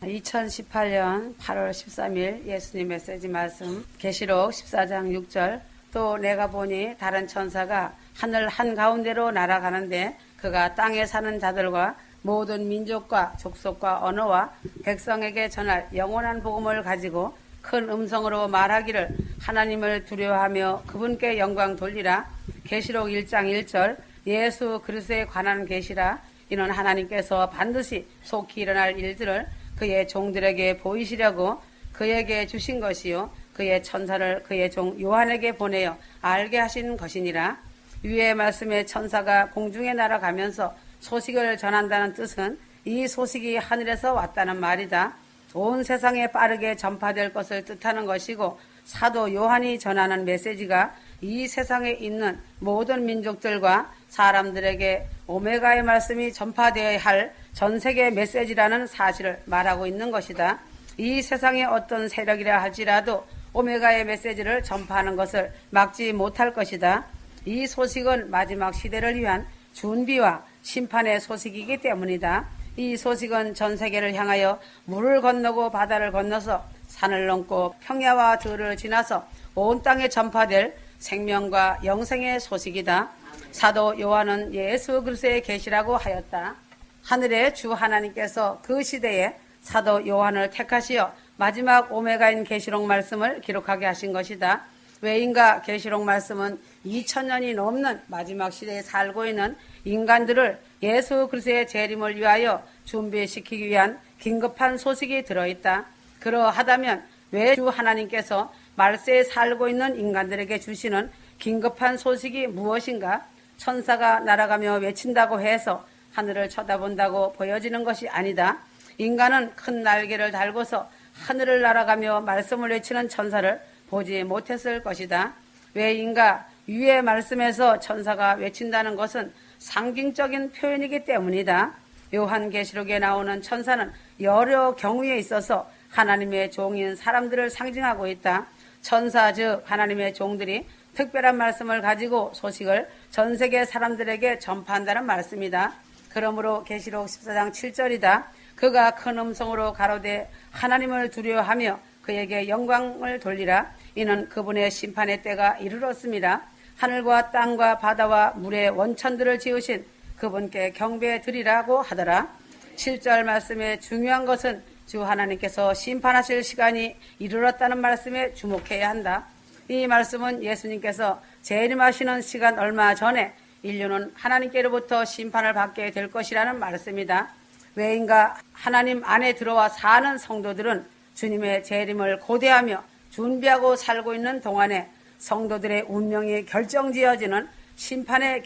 2018년 8월 13일 예수님 메시지 말씀 계시록 14장 6절 또 내가 보니 다른 천사가 하늘 한가운데로 날아가는데 그가 땅에 사는 자들과 모든 민족과 족속과 언어와 백성에게 전할 영원한 복음을 가지고 큰 음성으로 말하기를 하나님을 두려워하며 그분께 영광 돌리라. 계시록 1장 1절 예수 그리스도에 관한 계시라. 이는 하나님께서 반드시 속히 일어날 일들을 그의 종들에게 보이시려고 그에게 주신 것이요 그의 천사를 그의 종 요한에게 보내어 알게 하신 것이니라. 위의 말씀에 천사가 공중에 날아가면서 소식을 전한다는 뜻은 이 소식이 하늘에서 왔다는 말이다. 온 세상에 빠르게 전파될 것을 뜻하는 것이고 사도 요한이 전하는 메시지가 이 세상에 있는 모든 민족들과 사람들에게 오메가의 말씀이 전파되어야 할 전세계 메시지라는 사실을 말하고 있는 것이다. 이 세상의 어떤 세력이라 할지라도 오메가의 메시지를 전파하는 것을 막지 못할 것이다. 이 소식은 마지막 시대를 위한 준비와 심판의 소식이기 때문이다. 이 소식은 전 세계를 향하여 물을 건너고 바다를 건너서 산을 넘고 평야와 들을 지나서 온 땅에 전파될 생명과 영생의 소식이다. 사도 요한은 예수 그리스도의 계시라고 하였다. 하늘의 주 하나님께서 그 시대에 사도 요한을 택하시어 마지막 오메가인 계시록 말씀을 기록하게 하신 것이다. 왜인가 계시록 말씀은 2000년이 넘는 마지막 시대에 살고 있는 인간들을 예수 그리스도의 재림을 위하여 준비시키기 위한 긴급한 소식이 들어있다. 그러하다면 왜 주 하나님께서 말세에 살고 있는 인간들에게 주시는 긴급한 소식이 무엇인가? 천사가 날아가며 외친다고 해서 하늘을 쳐다본다고 보여지는 것이 아니다. 인간은 큰 날개를 달고서 하늘을 날아가며 말씀을 외치는 천사를 보지 못했을 것이다. 왜인가? 위의 말씀에서 천사가 외친다는 것은 상징적인 표현이기 때문이다. 요한계시록에 나오는 천사는 여러 경우에 있어서 하나님의 종인 사람들을 상징하고 있다. 천사 즉 하나님의 종들이 특별한 말씀을 가지고 소식을 전 세계 사람들에게 전파한다는 말씀이다. 그러므로 계시록 14장 7절이다. 그가 큰 음성으로 가로되 하나님을 두려워하며 그에게 영광을 돌리라. 이는 그분의 심판의 때가 이르렀습니다. 하늘과 땅과 바다와 물의 원천들을 지으신 그분께 경배 드리라고 하더라. 7절 말씀의 중요한 것은 주 하나님께서 심판하실 시간이 이르렀다는 말씀에 주목해야 한다. 이 말씀은 예수님께서 재림하시는 시간 얼마 전에 인류는 하나님께로부터 심판을 받게 될 것이라는 말씀이다. 왜인가? 하나님 안에 들어와 사는 성도들은 주님의 재림을 고대하며 준비하고 살고 있는 동안에 성도들의 운명이 결정지어지는 심판의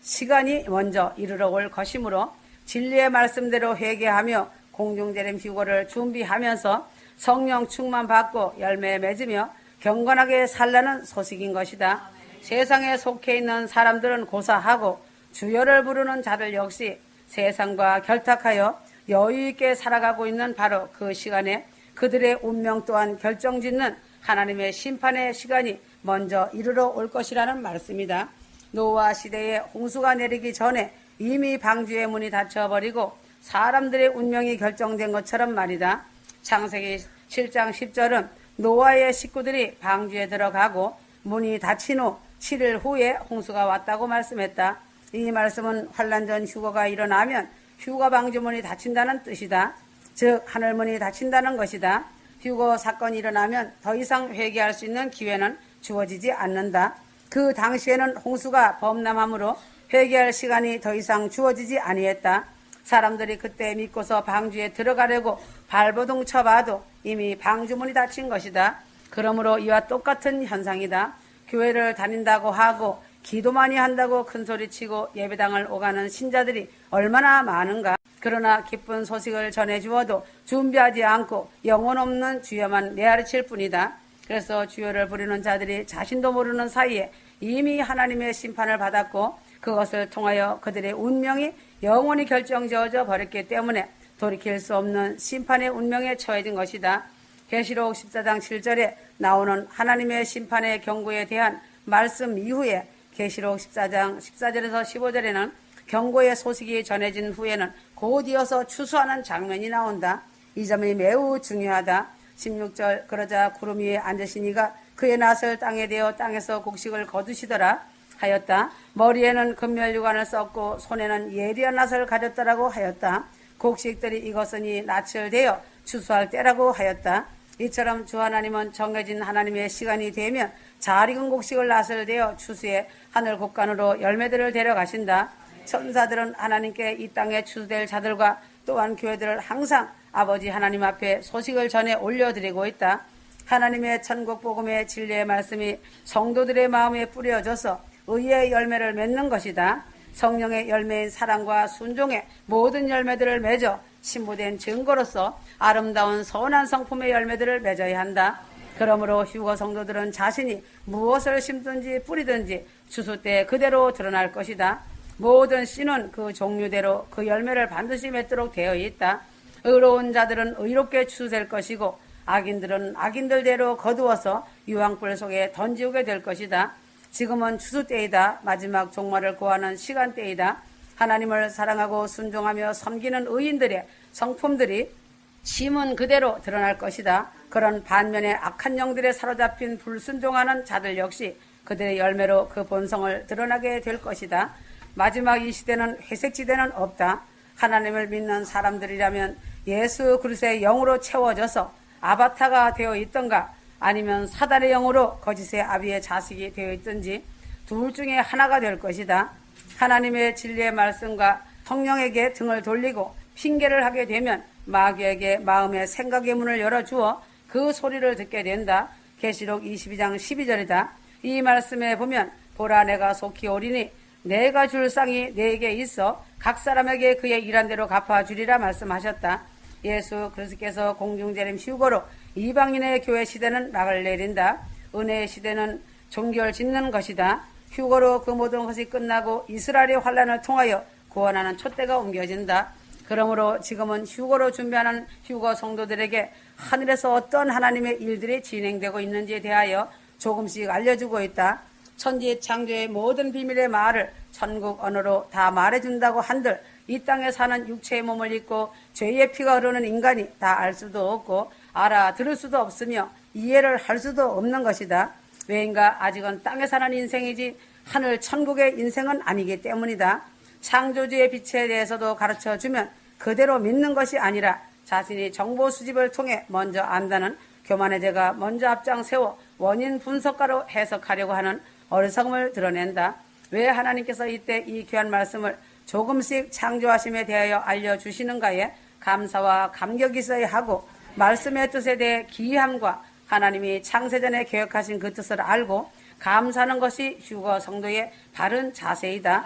시간이 먼저 이르러 올 것이므로 진리의 말씀대로 회개하며 공중재림 휴거를 준비하면서 성령 충만 받고 열매 맺으며 경건하게 살라는 소식인 것이다. 세상에 속해 있는 사람들은 고사하고 주여를 부르는 자들 역시 세상과 결탁하여 여유있게 살아가고 있는 바로 그 시간에 그들의 운명 또한 결정짓는 하나님의 심판의 시간이 먼저 이르러 올 것이라는 말씀이다. 노아 시대에 홍수가 내리기 전에 이미 방주의 문이 닫혀버리고 사람들의 운명이 결정된 것처럼 말이다. 창세기 7장 10절은 노아의 식구들이 방주에 들어가고 문이 닫힌 후 7일 후에 홍수가 왔다고 말씀했다. 이 말씀은 환란 전 휴거가 일어나면 휴거 방주문이 닫힌다는 뜻이다. 즉 하늘문이 닫힌다는 것이다. 휴거 사건이 일어나면 더 이상 회개할 수 있는 기회는 주어지지 않는다. 그 당시에는 홍수가 범람함으로 회개할 시간이 더 이상 주어지지 아니했다. 사람들이 그때 믿고서 방주에 들어가려고 발버둥 쳐봐도 이미 방주문이 닫힌 것이다. 그러므로 이와 똑같은 현상이다. 교회를 다닌다고 하고 기도만이 한다고 큰소리치고 예배당을 오가는 신자들이 얼마나 많은가. 그러나 기쁜 소식을 전해주어도 준비하지 않고 영혼 없는 주여만 메아리칠 뿐이다. 그래서 주여를 부르는 자들이 자신도 모르는 사이에 이미 하나님의 심판을 받았고 그것을 통하여 그들의 운명이 영원히 결정지어져 버렸기 때문에 돌이킬 수 없는 심판의 운명에 처해진 것이다. 계시록 14장 7절에 나오는 하나님의 심판의 경고에 대한 말씀 이후에 계시록 14장 14절에서 15절에는 경고의 소식이 전해진 후에는 곧 이어서 추수하는 장면이 나온다. 이 점이 매우 중요하다. 16절 그러자 구름 위에 앉으시니가 그의 낫을 땅에 대어 땅에서 곡식을 거두시더라 하였다. 머리에는 금멸유관을 썼고 손에는 예리한 낫을 가졌다라고 하였다. 곡식들이 익었으니 낫을 대어 추수할 때라고 하였다. 이처럼 주 하나님은 정해진 하나님의 시간이 되면 잘 익은 곡식을 낫을 대어 추수해 하늘 곳간으로 열매들을 데려가신다. 천사들은 하나님께 이 땅에 추수될 자들과 또한 교회들을 항상 아버지 하나님 앞에 소식을 전해 올려드리고 있다. 하나님의 천국 복음의 진리의 말씀이 성도들의 마음에 뿌려져서 의의 열매를 맺는 것이다. 성령의 열매인 사랑과 순종의 모든 열매들을 맺어 신부된 증거로서 아름다운 선한 성품의 열매들을 맺어야 한다. 그러므로 휴거 성도들은 자신이 무엇을 심든지 뿌리든지 추수 때 그대로 드러날 것이다. 모든 씨는 그 종류대로 그 열매를 반드시 맺도록 되어 있다. 의로운 자들은 의롭게 추수될 것이고 악인들은 악인들대로 거두어서 유황불 속에 던지우게 될 것이다. 지금은 추수 때이다. 마지막 종말을 구하는 시간대이다. 하나님을 사랑하고 순종하며 섬기는 의인들의 성품들이 심은 그대로 드러날 것이다. 그런 반면에 악한 영들에 사로잡힌 불순종하는 자들 역시 그들의 열매로 그 본성을 드러나게 될 것이다. 마지막 이 시대는 회색지대는 없다. 하나님을 믿는 사람들이라면 예수 그리스도의 영으로 채워져서 아바타가 되어 있던가 아니면 사단의 영으로 거짓의 아비의 자식이 되어 있든지 둘 중에 하나가 될 것이다. 하나님의 진리의 말씀과 성령에게 등을 돌리고 핑계를 하게 되면 마귀에게 마음의 생각의 문을 열어주어 그 소리를 듣게 된다. 계시록 22장 12절이다. 이 말씀에 보면 보라 내가 속히 오리니 내가 줄 쌍이 내게 있어 각 사람에게 그의 일한 대로 갚아주리라 말씀하셨다. 예수 그리스도께서 공중재림 휴거로 이방인의 교회 시대는 막을 내린다. 은혜의 시대는 종결 짓는 것이다. 휴거로 그 모든 것이 끝나고 이스라엘의 환란을 통하여 구원하는 촛대가 옮겨진다. 그러므로 지금은 휴거로 준비하는 휴거 성도들에게 하늘에서 어떤 하나님의 일들이 진행되고 있는지에 대하여 조금씩 알려주고 있다. 천지 창조의 모든 비밀의 말을 천국 언어로 다 말해준다고 한들 이 땅에 사는 육체의 몸을 입고 죄의 피가 흐르는 인간이 다 알 수도 없고 알아들을 수도 없으며 이해를 할 수도 없는 것이다. 왜인가? 아직은 땅에 사는 인생이지 하늘 천국의 인생은 아니기 때문이다. 창조주의 빛에 대해서도 가르쳐주면 그대로 믿는 것이 아니라 자신이 정보 수집을 통해 먼저 안다는 교만의 죄가 먼저 앞장 세워 원인 분석가로 해석하려고 하는 어리석음을 드러낸다. 왜 하나님께서 이때 이 귀한 말씀을 조금씩 창조하심에 대하여 알려주시는가에 감사와 감격이 있어야 하고 말씀의 뜻에 대해 기이함과 하나님이 창세전에 계획하신 그 뜻을 알고 감사하는 것이 휴거 성도의 바른 자세이다.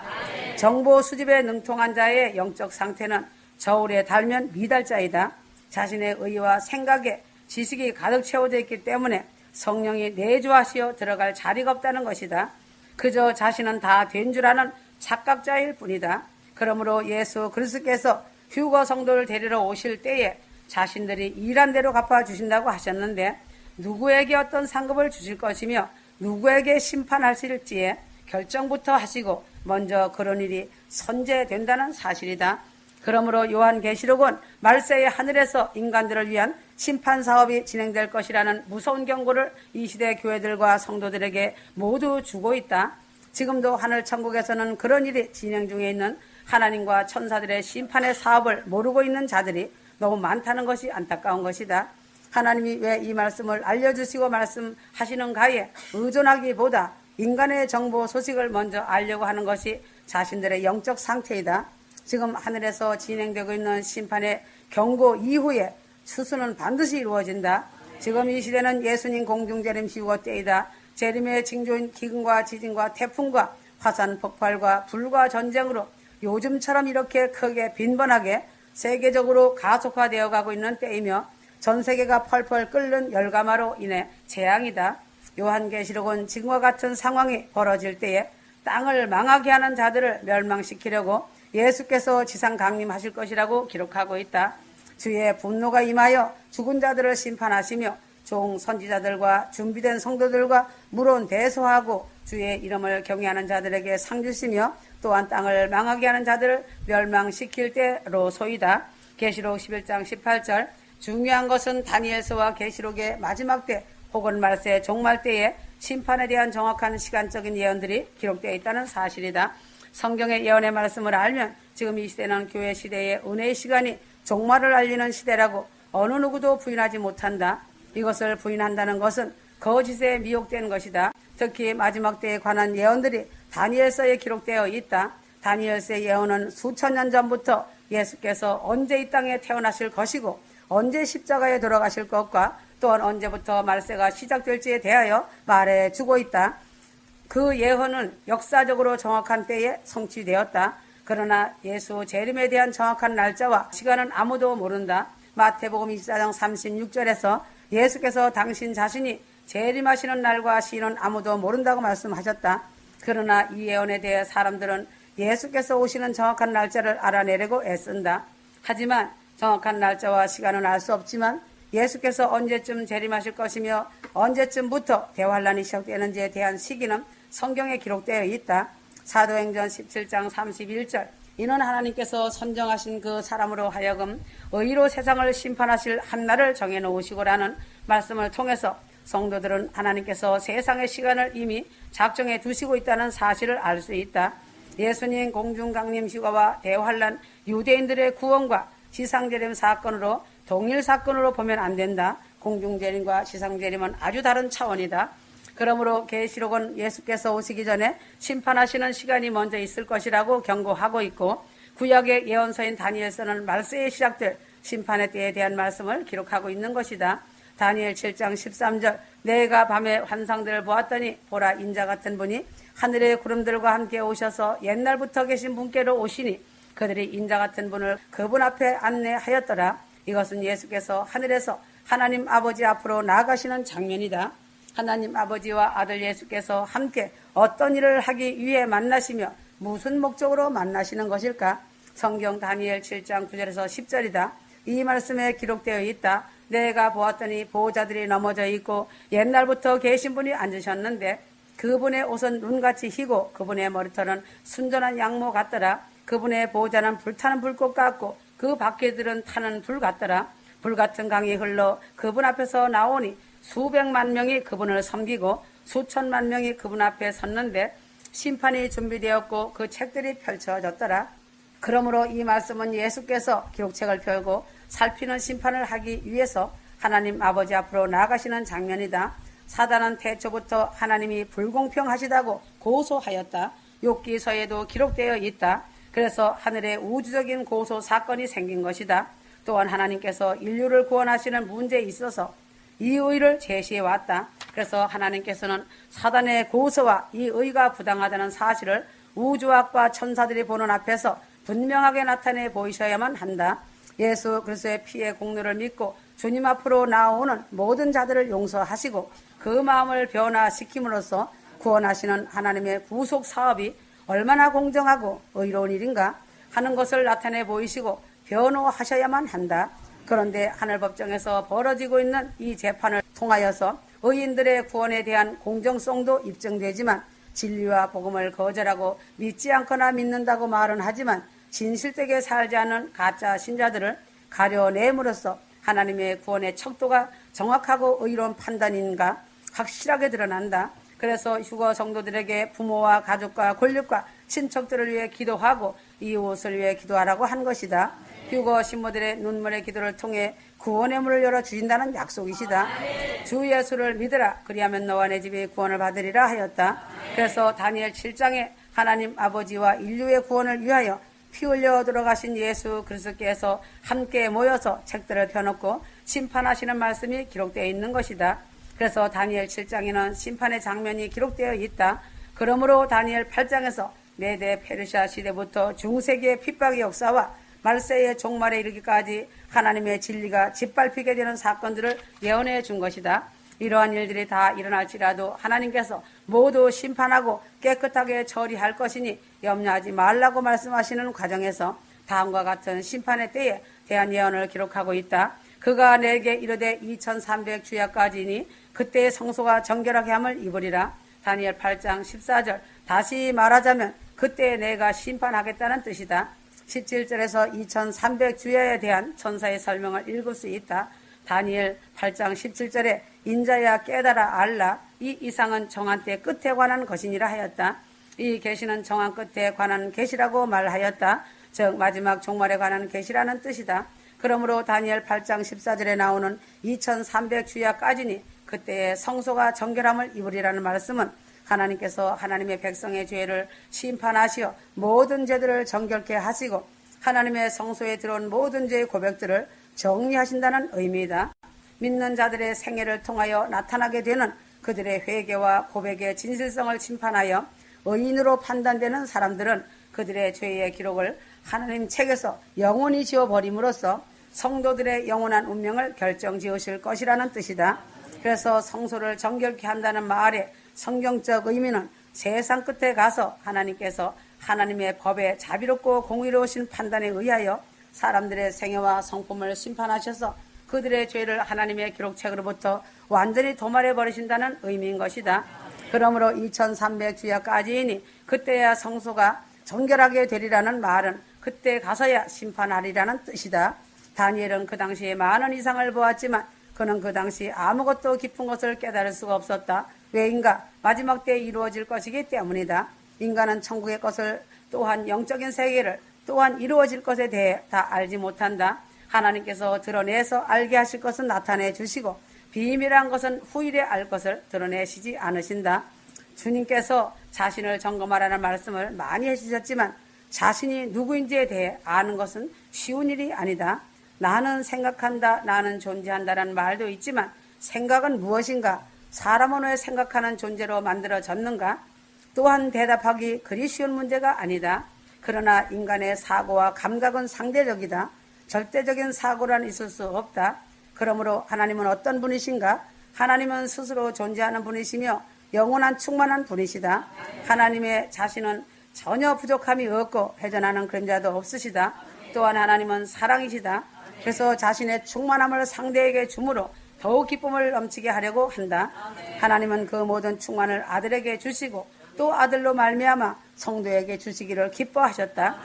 정보 수집에 능통한 자의 영적 상태는 저울에 달면 미달자이다. 자신의 의와 생각에 지식이 가득 채워져 있기 때문에 성령이 내주하시어 들어갈 자리가 없다는 것이다. 그저 자신은 다 된 줄 아는 착각자일 뿐이다. 그러므로 예수 그리스도께서 휴거 성도를 데리러 오실 때에 자신들이 일한 대로 갚아주신다고 하셨는데 누구에게 어떤 상급을 주실 것이며 누구에게 심판하실지에 결정부터 하시고 먼저 그런 일이 선제된다는 사실이다. 그러므로 요한계시록은 말세의 하늘에서 인간들을 위한 심판 사업이 진행될 것이라는 무서운 경고를 이 시대 교회들과 성도들에게 모두 주고 있다. 지금도 하늘 천국에서는 그런 일이 진행 중에 있는 하나님과 천사들의 심판의 사업을 모르고 있는 자들이 너무 많다는 것이 안타까운 것이다. 하나님이 왜 이 말씀을 알려주시고 말씀하시는가에 의존하기보다 인간의 정보 소식을 먼저 알려고 하는 것이 자신들의 영적 상태이다. 지금 하늘에서 진행되고 있는 심판의 경고 이후에 추수는 반드시 이루어진다. 지금 이 시대는 예수님 공중재림 휴거 때이다. 재림의 징조인 기근과 지진과 태풍과 화산 폭발과 불과 전쟁으로 요즘처럼 이렇게 크게 빈번하게 세계적으로 가속화되어 가고 있는 때이며 전 세계가 펄펄 끓는 열감화로 인해 재앙이다. 요한계시록은 지금과 같은 상황이 벌어질 때에 땅을 망하게 하는 자들을 멸망시키려고 예수께서 지상 강림하실 것이라고 기록하고 있다. 주의 분노가 임하여 죽은 자들을 심판하시며 종 선지자들과 준비된 성도들과 물론 대소하고 주의 이름을 경외하는 자들에게 상 주시며 또한 땅을 망하게 하는 자들을 멸망시킬 때로소이다. 계시록 11장 18절 중요한 것은 다니엘서와 계시록의 마지막 때 혹은 말세 종말 때에 심판에 대한 정확한 시간적인 예언들이 기록되어 있다는 사실이다. 성경의 예언의 말씀을 알면 지금 이 시대는 교회 시대의 은혜의 시간이 종말을 알리는 시대라고 어느 누구도 부인하지 못한다. 이것을 부인한다는 것은 거짓에 미혹된 것이다. 특히 마지막 때에 관한 예언들이 다니엘서에 기록되어 있다. 다니엘서의 예언은 수천 년 전부터 예수께서 언제 이 땅에 태어나실 것이고 언제 십자가에 돌아가실 것과 또한 언제부터 말세가 시작될지에 대하여 말해주고 있다. 그 예언은 역사적으로 정확한 때에 성취되었다. 그러나 예수 재림에 대한 정확한 날짜와 시간은 아무도 모른다. 마태복음 24장 36절에서 예수께서 당신 자신이 재림하시는 날과 시는 아무도 모른다고 말씀하셨다. 그러나 이 예언에 대해 사람들은 예수께서 오시는 정확한 날짜를 알아내려고 애쓴다. 하지만 정확한 날짜와 시간은 알 수 없지만 예수께서 언제쯤 재림하실 것이며 언제쯤부터 대환란이 시작되는지에 대한 시기는 성경에 기록되어 있다. 사도행전 17장 31절 이는 하나님께서 선정하신 그 사람으로 하여금 의로 세상을 심판하실 한날을 정해놓으시고라는 말씀을 통해서 성도들은 하나님께서 세상의 시간을 이미 작정해 두시고 있다는 사실을 알 수 있다. 예수님 공중강림 휴가와 대환란 유대인들의 구원과 지상재림 사건으로 동일 사건으로 보면 안 된다. 공중재림과 지상재림은 아주 다른 차원이다. 그러므로 계시록은 예수께서 오시기 전에 심판하시는 시간이 먼저 있을 것이라고 경고하고 있고 구약의 예언서인 다니엘서는 말세에 시작될 심판의 때에 대한 말씀을 기록하고 있는 것이다. 다니엘 7장 13절 내가 밤에 환상들을 보았더니 보라 인자 같은 분이 하늘의 구름들과 함께 오셔서 옛날부터 계신 분께로 오시니 그들이 인자 같은 분을 그분 앞에 안내하였더라. 이것은 예수께서 하늘에서 하나님 아버지 앞으로 나아가시는 장면이다. 하나님 아버지와 아들 예수께서 함께 어떤 일을 하기 위해 만나시며 무슨 목적으로 만나시는 것일까? 성경 다니엘 7장 9절에서 10절이다. 이 말씀에 기록되어 있다. 내가 보았더니 보호자들이 넘어져 있고 옛날부터 계신 분이 앉으셨는데 그분의 옷은 눈같이 희고 그분의 머리털은 순전한 양모 같더라. 그분의 보호자는 불타는 불꽃 같고 그 바퀴들은 타는 불 같더라. 불같은 강이 흘러 그분 앞에서 나오니 수백만 명이 그분을 섬기고 수천만 명이 그분 앞에 섰는데 심판이 준비되었고 그 책들이 펼쳐졌더라. 그러므로 이 말씀은 예수께서 기록책을 펴고 살피는 심판을 하기 위해서 하나님 아버지 앞으로 나아가시는 장면이다. 사단은 태초부터 하나님이 불공평하시다고 고소하였다. 욥기서에도 기록되어 있다. 그래서 하늘에 우주적인 고소 사건이 생긴 것이다. 또한 하나님께서 인류를 구원하시는 문제에 있어서 이 의를 제시해 왔다. 그래서 하나님께서는 사단의 고소와 이 의가 부당하다는 사실을 우주학과 천사들이 보는 앞에서 분명하게 나타내 보이셔야만 한다. 예수 그리스도의 피의 공로를 믿고 주님 앞으로 나오는 모든 자들을 용서하시고 그 마음을 변화시킴으로써 구원하시는 하나님의 구속 사업이 얼마나 공정하고 의로운 일인가 하는 것을 나타내 보이시고 변호하셔야만 한다. 그런데 하늘법정에서 벌어지고 있는 이 재판을 통하여서 의인들의 구원에 대한 공정성도 입증되지만 진리와 복음을 거절하고 믿지 않거나 믿는다고 말은 하지만 진실되게 살지 않는 가짜 신자들을 가려냄으로써 하나님의 구원의 척도가 정확하고 의로운 판단인가 확실하게 드러난다. 그래서 휴거 성도들에게 부모와 가족과 권력과 친척들을 위해 기도하고 이웃을 위해 기도하라고 한 것이다. 휴거 신모들의 눈물의 기도를 통해 구원의 문을 열어주신다는 약속이시다. 주 예수를 믿으라 그리하면 너와 내 집이 구원을 받으리라 하였다. 그래서 다니엘 7장에 하나님 아버지와 인류의 구원을 위하여 피 흘려 들어가신 예수 그리스도께서 함께 모여서 책들을 펴놓고 심판하시는 말씀이 기록되어 있는 것이다. 그래서 다니엘 7장에는 심판의 장면이 기록되어 있다. 그러므로 다니엘 8장에서 메대 페르시아 시대부터 중세기의 핍박의 역사와 말세의 종말에 이르기까지 하나님의 진리가 짓밟히게 되는 사건들을 예언해 준 것이다. 이러한 일들이 다 일어날지라도 하나님께서 모두 심판하고 깨끗하게 처리할 것이니 염려하지 말라고 말씀하시는 과정에서 다음과 같은 심판의 때에 대한 예언을 기록하고 있다. 그가 내게 이르되 2300주야까지니 그때의 성소가 정결하게 함을 입으리라. 다니엘 8장 14절 다시 말하자면 그때 내가 심판하겠다는 뜻이다. 17절에서 2300주야에 대한 천사의 설명을 읽을 수 있다. 다니엘 8장 17절에 인자야 깨달아 알라 이 이상은 정한 때 끝에 관한 것이니라 하였다. 이 계시는 정한 끝에 관한 계시라고 말하였다. 즉 마지막 종말에 관한 계시라는 뜻이다. 그러므로 다니엘 8장 14절에 나오는 2300주야까지니 그때의 성소가 정결함을 입으리라는 말씀은 하나님께서 하나님의 백성의 죄를 심판하시어 모든 죄들을 정결케 하시고 하나님의 성소에 들어온 모든 죄의 고백들을 정리하신다는 의미이다. 믿는 자들의 생애를 통하여 나타나게 되는 그들의 회개와 고백의 진실성을 심판하여 의인으로 판단되는 사람들은 그들의 죄의 기록을 하나님 책에서 영원히 지워버림으로써 성도들의 영원한 운명을 결정지으실 것이라는 뜻이다. 그래서 성소를 정결케 한다는 말의 성경적 의미는 세상 끝에 가서 하나님께서 하나님의 법에 자비롭고 공의로우신 판단에 의하여 사람들의 생애와 성품을 심판하셔서 그들의 죄를 하나님의 기록책으로부터 완전히 도말해버리신다는 의미인 것이다. 그러므로 2300주야까지이니 그때야 성소가 정결하게 되리라는 말은 그때 가서야 심판하리라는 뜻이다. 다니엘은 그 당시에 많은 이상을 보았지만 그는 그 당시 아무것도 깊은 것을 깨달을 수가 없었다. 왜인가? 마지막 때에 이루어질 것이기 때문이다. 인간은 천국의 것을 또한 영적인 세계를 또한 이루어질 것에 대해 다 알지 못한다. 하나님께서 드러내서 알게 하실 것은 나타내 주시고 비밀한 것은 후일에 알 것을 드러내시지 않으신다. 주님께서 자신을 점검하라는 말씀을 많이 해주셨지만 자신이 누구인지에 대해 아는 것은 쉬운 일이 아니다. 나는 생각한다, 나는 존재한다라는 말도 있지만 생각은 무엇인가? 사람은 왜 생각하는 존재로 만들어졌는가? 또한 대답하기 그리 쉬운 문제가 아니다. 그러나 인간의 사고와 감각은 상대적이다. 절대적인 사고란 있을 수 없다. 그러므로 하나님은 어떤 분이신가? 하나님은 스스로 존재하는 분이시며 영원한 충만한 분이시다. 하나님의 자신은 전혀 부족함이 없고 회전하는 그림자도 없으시다. 또한 하나님은 사랑이시다. 그래서 자신의 충만함을 상대에게 주므로 더욱 기쁨을 넘치게 하려고 한다. 하나님은 그 모든 충만을 아들에게 주시고 또 아들로 말미암아 성도에게 주시기를 기뻐하셨다.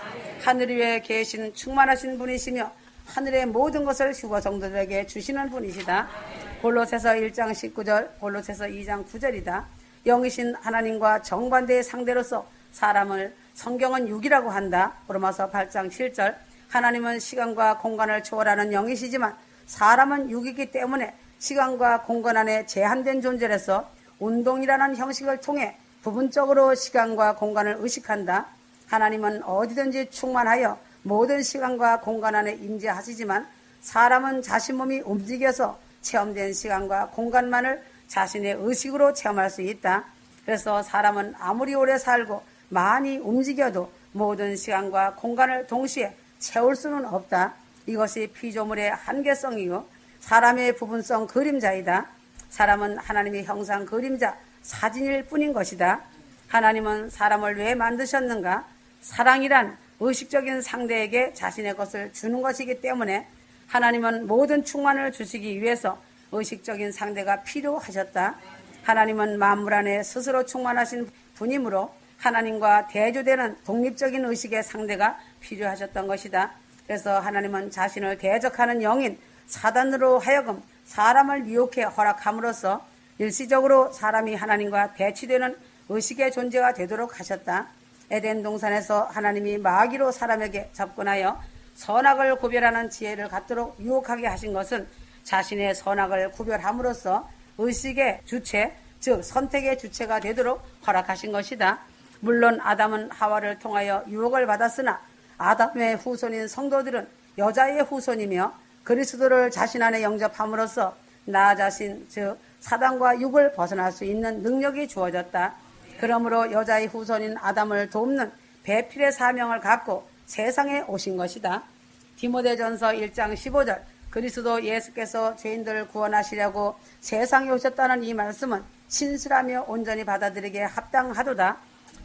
하늘 위에 계신 충만하신 분이시며 하늘의 모든 것을 휴거 성도들에게 주시는 분이시다. 골로새서 1장 19절, 골로새서 2장 9절이다. 영이신 하나님과 정반대의 상대로서 사람을 성경은 육이라고 한다. 로마서 8장 7절. 하나님은 시간과 공간을 초월하는 영이시지만 사람은 육이기 때문에 시간과 공간 안에 제한된 존재로서 운동이라는 형식을 통해 부분적으로 시간과 공간을 의식한다. 하나님은 어디든지 충만하여 모든 시간과 공간 안에 임재하시지만 사람은 자신 몸이 움직여서 체험된 시간과 공간만을 자신의 의식으로 체험할 수 있다. 그래서 사람은 아무리 오래 살고 많이 움직여도 모든 시간과 공간을 동시에 채울 수는 없다. 이것이 피조물의 한계성이요 사람의 부분성 그림자이다. 사람은 하나님의 형상 그림자 사진일 뿐인 것이다. 하나님은 사람을 왜 만드셨는가? 사랑이란 의식적인 상대에게 자신의 것을 주는 것이기 때문에 하나님은 모든 충만을 주시기 위해서 의식적인 상대가 필요하셨다. 하나님은 만물 안에 스스로 충만하신 분이므로 하나님과 대조되는 독립적인 의식의 상대가 필요하셨던 것이다. 그래서 하나님은 자신을 대적하는 영인 사단으로 하여금 사람을 유혹해 허락함으로써 일시적으로 사람이 하나님과 대치되는 의식의 존재가 되도록 하셨다. 에덴 동산에서 하나님이 마귀로 사람에게 접근하여 선악을 구별하는 지혜를 갖도록 유혹하게 하신 것은 자신의 선악을 구별함으로써 의식의 주체, 즉 선택의 주체가 되도록 허락하신 것이다. 물론 아담은 하와를 통하여 유혹을 받았으나 아담의 후손인 성도들은 여자의 후손이며 그리스도를 자신 안에 영접함으로써 나 자신, 즉 사단과 육을 벗어날 수 있는 능력이 주어졌다. 그러므로 여자의 후손인 아담을 돕는 배필의 사명을 갖고 세상에 오신 것이다. 디모데전서 1장 15절 그리스도 예수께서 죄인들을 구원하시려고 세상에 오셨다는 이 말씀은 신실하며 온전히 받아들이기에 합당하도다.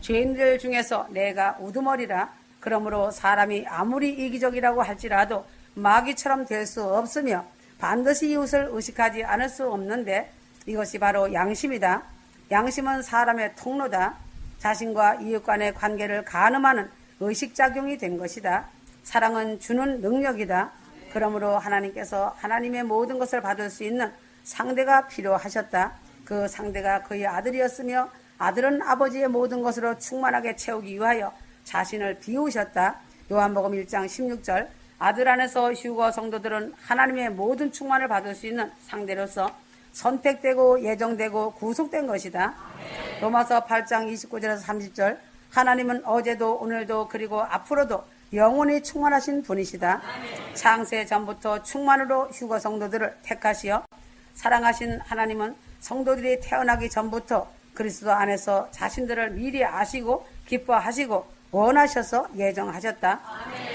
죄인들 중에서 내가 우두머리라. 그러므로 사람이 아무리 이기적이라고 할지라도 마귀처럼 될 수 없으며 반드시 이웃을 의식하지 않을 수 없는데 이것이 바로 양심이다. 양심은 사람의 통로다. 자신과 이웃 간의 관계를 가늠하는 의식작용이 된 것이다. 사랑은 주는 능력이다. 그러므로 하나님께서 하나님의 모든 것을 받을 수 있는 상대가 필요하셨다. 그 상대가 그의 아들이었으며 아들은 아버지의 모든 것으로 충만하게 채우기 위하여 자신을 비우셨다. 요한복음 1장 16절. 아들 안에서 휴거 성도들은 하나님의 모든 충만을 받을 수 있는 상대로서 선택되고 예정되고 구속된 것이다. 로마서 8장 29절에서 30절. 하나님은 어제도 오늘도 그리고 앞으로도 영원히 충만하신 분이시다. 창세 전부터 충만으로 휴거 성도들을 택하시어 사랑하신 하나님은 성도들이 태어나기 전부터 그리스도 안에서 자신들을 미리 아시고 기뻐하시고 원하셔서 예정하셨다.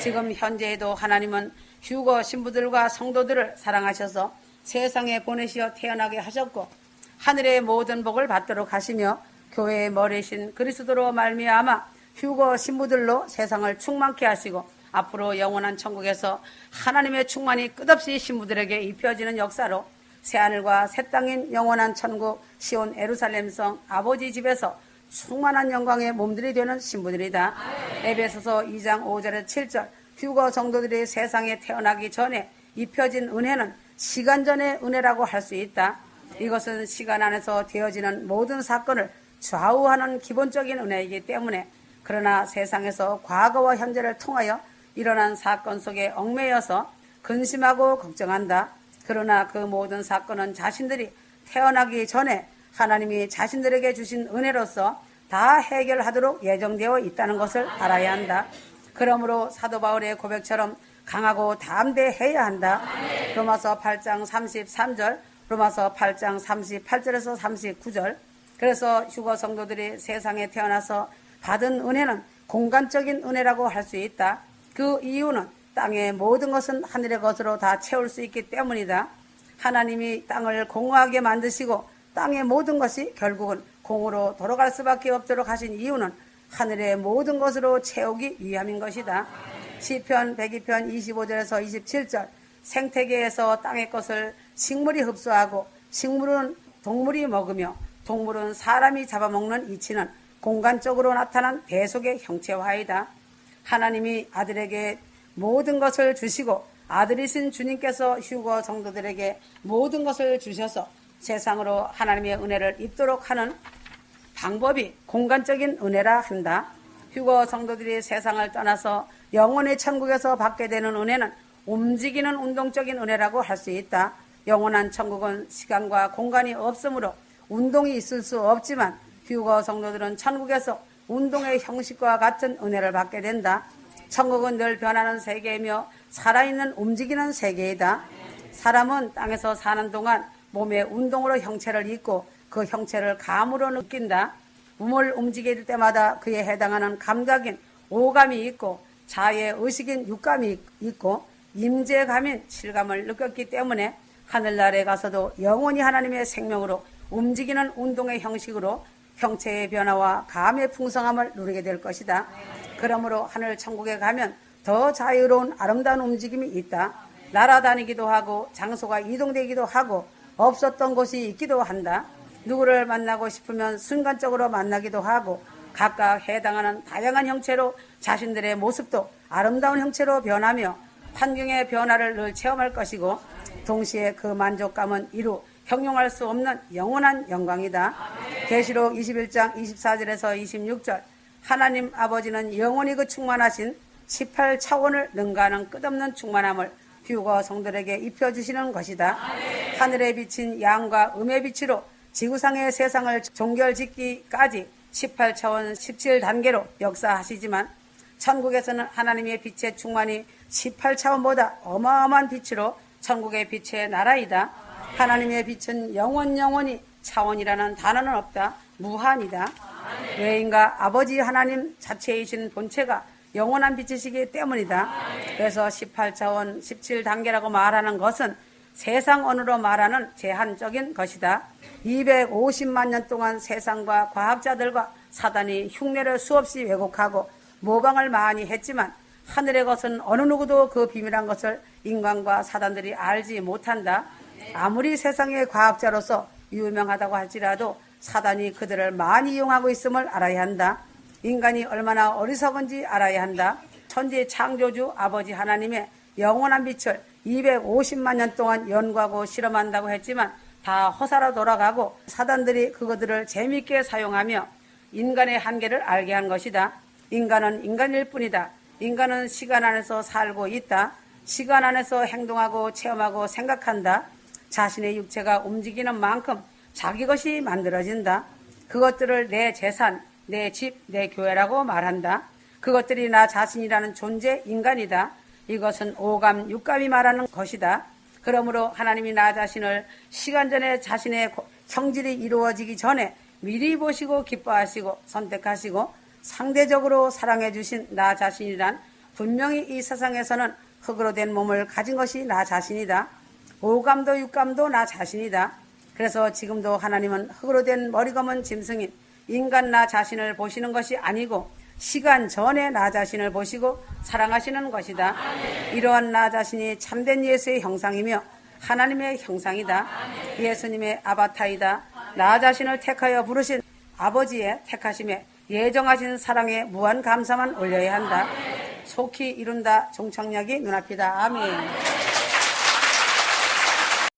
지금 현재에도 하나님은 휴거 신부들과 성도들을 사랑하셔서 세상에 보내시어 태어나게 하셨고 하늘의 모든 복을 받도록 하시며 교회의 머리신 그리스도로 말미암아 휴거 신부들로 세상을 충만케 하시고 앞으로 영원한 천국에서 하나님의 충만이 끝없이 신부들에게 입혀지는 역사로 새하늘과 새 땅인 영원한 천국 시온 예루살렘성 아버지 집에서 충만한 영광의 몸들이 되는 신부들이다. 에베소서 2장 5절에서 7절. 휴거 성도들이 세상에 태어나기 전에 입혀진 은혜는 시간 전의 은혜라고 할 수 있다. 이것은 시간 안에서 되어지는 모든 사건을 좌우하는 기본적인 은혜이기 때문에 그러나 세상에서 과거와 현재를 통하여 일어난 사건 속에 얽매여서 근심하고 걱정한다. 그러나 그 모든 사건은 자신들이 태어나기 전에 하나님이 자신들에게 주신 은혜로서 다 해결하도록 예정되어 있다는 것을 알아야 한다. 그러므로 사도 바울의 고백처럼 강하고 담대해야 한다. 로마서 8장 33절, 로마서 8장 38절에서 39절. 그래서 휴거 성도들이 세상에 태어나서 받은 은혜는 공간적인 은혜라고 할 수 있다. 그 이유는 땅의 모든 것은 하늘의 것으로 다 채울 수 있기 때문이다. 하나님이 땅을 공허하게 만드시고 땅의 모든 것이 결국은 공으로 돌아갈 수밖에 없도록 하신 이유는 하늘의 모든 것으로 채우기 위함인 것이다. 시편 102편 25절에서 27절. 생태계에서 땅의 것을 식물이 흡수하고 식물은 동물이 먹으며 동물은 사람이 잡아먹는 이치는 공간적으로 나타난 대속의 형체화이다. 하나님이 아들에게 모든 것을 주시고 아들이신 주님께서 휴거 성도들에게 모든 것을 주셔서 세상으로 하나님의 은혜를 입도록 하는 방법이 공간적인 은혜라 한다. 휴거 성도들이 세상을 떠나서 영원의 천국에서 받게 되는 은혜는 움직이는 운동적인 은혜라고 할 수 있다. 영원한 천국은 시간과 공간이 없으므로 운동이 있을 수 없지만 휴거 성도들은 천국에서 운동의 형식과 같은 은혜를 받게 된다. 천국은 늘 변하는 세계이며 살아있는 움직이는 세계이다. 사람은 땅에서 사는 동안 몸의 운동으로 형체를 입고 그 형체를 감으로 느낀다. 몸을 움직일 때마다 그에 해당하는 감각인 오감이 있고 자의 의식인 육감이 있고 임재감인 칠감을 느꼈기 때문에 하늘나라에 가서도 영원히 하나님의 생명으로 움직이는 운동의 형식으로 형체의 변화와 감의 풍성함을 누리게 될 것이다. 그러므로 하늘 천국에 가면 더 자유로운 아름다운 움직임이 있다. 날아다니기도 하고 장소가 이동되기도 하고 없었던 곳이 있기도 한다. 누구를 만나고 싶으면 순간적으로 만나기도 하고 각각 해당하는 다양한 형체로 자신들의 모습도 아름다운 형체로 변하며 환경의 변화를 늘 체험할 것이고 동시에 그 만족감은 이루 형용할 수 없는 영원한 영광이다. 계시록 21장 24절에서 26절. 하나님 아버지는 영원히 그 충만하신 18차원을 능가하는 끝없는 충만함을 휴거 성들에게 입혀주시는 것이다. 하늘에 비친 양과 음의 빛으로 지구상의 세상을 종결짓기까지 18차원 17단계로 역사하시지만 천국에서는 하나님의 빛의 충만이 18차원보다 어마어마한 빛으로 천국의 빛의 나라이다. 하나님의 빛은 영원히 차원이라는 단어는 없다. 무한이다. 외인과 아버지 하나님 자체이신 본체가 영원한 빛이시기 때문이다. 그래서 18차원 17단계라고 말하는 것은 세상 언어로 말하는 제한적인 것이다. 250만 년 동안 세상과 과학자들과 사단이 흉내를 수없이 왜곡하고 모방을 많이 했지만 하늘의 것은 어느 누구도 그 비밀한 것을 인간과 사단들이 알지 못한다. 아무리 세상의 과학자로서 유명하다고 할지라도 사단이 그들을 많이 이용하고 있음을 알아야 한다. 인간이 얼마나 어리석은지 알아야 한다. 천지 창조주 아버지 하나님의 영원한 빛을 250만 년 동안 연구하고 실험한다고 했지만 다 허사로 돌아가고 사단들이 그것들을 재미있게 사용하며 인간의 한계를 알게 한 것이다. 인간은 인간일 뿐이다. 인간은 시간 안에서 살고 있다. 시간 안에서 행동하고 체험하고 생각한다. 자신의 육체가 움직이는 만큼 자기 것이 만들어진다. 그것들을 내 재산, 내 집, 내 교회라고 말한다. 그것들이 나 자신이라는 존재 인간이다. 이것은 오감, 육감이 말하는 것이다. 그러므로 하나님이 나 자신을 시간 전에 자신의 성질이 이루어지기 전에 미리 보시고 기뻐하시고 선택하시고 상대적으로 사랑해 주신 나 자신이란 분명히 이 세상에서는 흙으로 된 몸을 가진 것이 나 자신이다. 오감도 육감도 나 자신이다. 그래서 지금도 하나님은 흙으로 된 머리 검은 짐승인 인간 나 자신을 보시는 것이 아니고 시간 전에 나 자신을 보시고 사랑하시는 것이다. 이러한 나 자신이 참된 예수의 형상이며 하나님의 형상이다. 예수님의 아바타이다. 나 자신을 택하여 부르신 아버지의 택하심에 예정하신 사랑에 무한 감사만 올려야 한다. 속히 이룬다. 종착역이 눈앞이다. 아멘.